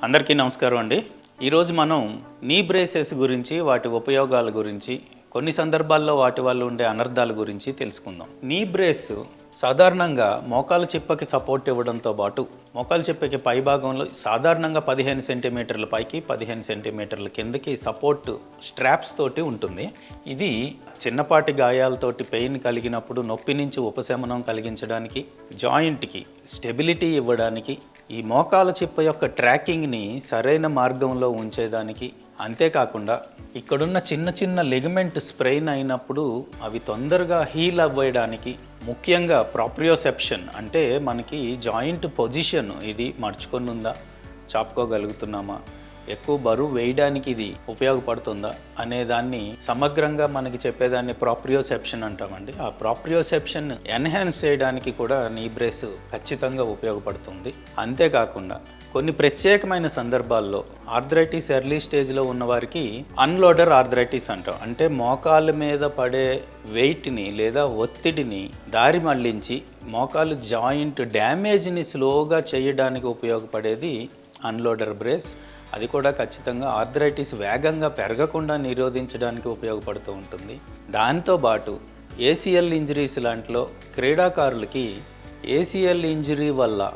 అందరికీ నమస్కారం అండి. ఈరోజు మనం నీ బ్రేసెస్ గురించి, వాటి ఉపయోగాల గురించి, కొన్ని సందర్భాల్లో వాటి వల్ల ఉండే అనర్థాల గురించి తెలుసుకుందాం. నీ బ్రేస్ సాధారణంగా మోకాలు చిప్పకి సపోర్ట్ ఇవ్వడంతో పాటు మోకాలు చిప్పకి పై భాగంలో సాధారణంగా 15 సెంటీమీటర్ల పైకి 15 సెంటీమీటర్ల కిందకి సపోర్ట్ స్ట్రాప్స్ తోటి ఉంటుంది. ఇది చిన్నపాటి గాయాలతోటి పెయిన్ కలిగినప్పుడు నొప్పి నుంచి ఉపశమనం కలిగించడానికి, జాయింట్కి స్టెబిలిటీ ఇవ్వడానికి, ఈ మోకాల చిప్ప యొక్క ట్రాకింగ్ని సరైన మార్గంలో ఉంచేదానికి, అంతేకాకుండా ఇక్కడున్న చిన్న చిన్న లిగమెంట్ స్ప్రెయిన్ అయినప్పుడు అవి తొందరగా హీల్ అవ్వడానికి, ముఖ్యంగా ప్రాప్రియోసెప్షన్ అంటే మనకి జాయింట్ పొజిషన్ ఇది మర్చుకొని ఉందా, చాపుకోగలుగుతున్నామా, ఎక్కువ బరువు వేయడానికి ఇది ఉపయోగపడుతుందా అనే దాన్ని సమగ్రంగా మనకి చెప్పేదాన్ని ప్రాప్రియోసెప్షన్ అంటామండి. ఆ ప్రాప్రియోసెప్షన్ ఎన్హాన్స్ చేయడానికి కూడా నీ బ్రేస్ ఖచ్చితంగా ఉపయోగపడుతుంది. అంతేకాకుండా కొన్ని ప్రత్యేకమైన సందర్భాల్లో ఆర్థరైటిస్ ఎర్లీ స్టేజ్లో ఉన్నవారికి అన్లోడర్ ఆర్థరైటిస్ అంటాం. అంటే మోకాళ్ళ మీద పడే వెయిట్ని లేదా ఒత్తిడిని దారి మళ్లించి మోకాలు జాయింట్ డ్యామేజ్ని స్లోగా చేయడానికి ఉపయోగపడేది అన్లోడర్ బ్రేస్. అది కూడా ఖచ్చితంగా ఆర్థరైటిస్ వేగంగా పెరగకుండా నిరోధించడానికి ఉపయోగపడుతూ ఉంటుంది. దాంతోపాటు ఏసీఎల్ ఇంజరీస్ లాంటిలో క్రీడాకారులకి ఏసీఎల్ ఇంజరీ వల్ల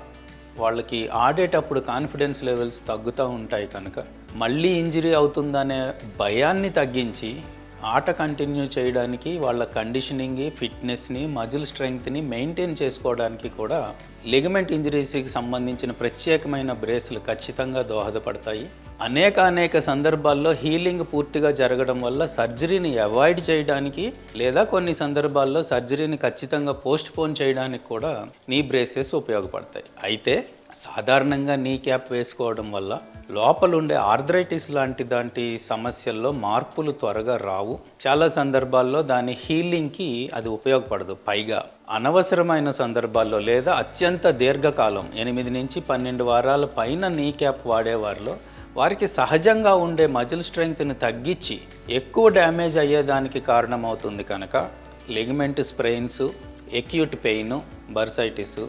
వాళ్ళకి ఆడేటప్పుడు కాన్ఫిడెన్స్ లెవెల్స్ తగ్గుతూ ఉంటాయి కనుక మళ్ళీ ఇంజరీ అవుతుందనే భయాన్ని తగ్గించి ఆట కంటిన్యూ చేయడానికి, వాళ్ళ కండిషనింగ్, ఫిట్నెస్ని, మజిల్ స్ట్రెంగ్త్ని మెయింటైన్ చేసుకోవడానికి కూడా లిగమెంట్ ఇంజరీస్కి సంబంధించిన ప్రత్యేకమైన బ్రేస్లు ఖచ్చితంగా దోహదపడతాయి. అనేక సందర్భాల్లో హీలింగ్ పూర్తిగా జరగడం వల్ల సర్జరీని అవాయిడ్ చేయడానికి లేదా కొన్ని సందర్భాల్లో సర్జరీని ఖచ్చితంగా పోస్ట్ పోన్ చేయడానికి కూడా నీ బ్రేసెస్ ఉపయోగపడతాయి. అయితే సాధారణంగా నీ క్యాప్ వేసుకోవడం వల్ల లోపలుండే ఆర్థరైటిస్ లాంటి సమస్యల్లో మార్పులు త్వరగా రావు. చాలా సందర్భాల్లో దాని హీలింగ్కి అది ఉపయోగపడదు. పైగా అనవసరమైన సందర్భాల్లో లేదా అత్యంత దీర్ఘకాలం 8 నుంచి 12 వారాల పైన నీ క్యాప్ వాడేవారిలో వారికి సహజంగా ఉండే మజిల్ స్ట్రెంగ్త్ని తగ్గించి ఎక్కువ డ్యామేజ్ అయ్యేదానికి కారణమవుతుంది కనుక ligament sprains, acute pain, bursitis,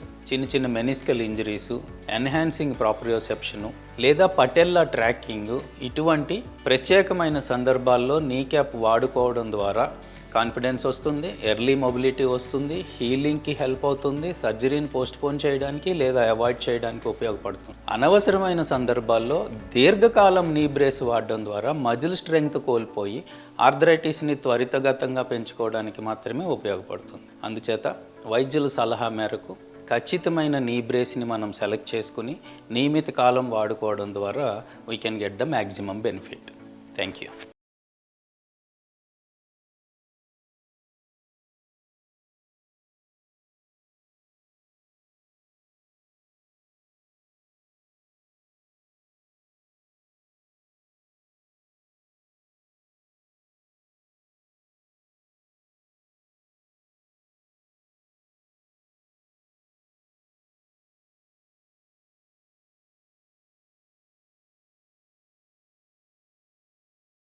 చిన్న మెనిస్కల్ ఇంజరీసు, ఎన్హాన్సింగ్ ప్రాప్రియోసెప్షను లేదా పటెల్లా ట్రాకింగ్, ఇటువంటి ప్రత్యేకమైన సందర్భాల్లో నీ క్యాప్ వాడుకోవడం ద్వారా కాన్ఫిడెన్స్ వస్తుంది, ఎర్లీ మొబిలిటీ వస్తుంది, హీలింగ్కి హెల్ప్ అవుతుంది, సర్జరీని పోస్ట్పోన్ చేయడానికి లేదా అవాయిడ్ చేయడానికి ఉపయోగపడుతుంది. అనవసరమైన సందర్భాల్లో దీర్ఘకాలం నీ బ్రేస్ వాడడం ద్వారా మజిల్ స్ట్రెంగ్త్ కోల్పోయి ఆర్థరైటిస్ని త్వరితగతంగా పెంచుకోవడానికి మాత్రమే ఉపయోగపడుతుంది. అందుచేత వైద్యుల సలహా మేరకు ఖచ్చితమైన నీ బ్రేస్ని మనం సెలెక్ట్ చేసుకుని నియమిత కాలం వాడుకోవడం ద్వారా we can get the maximum benefit. Thank you.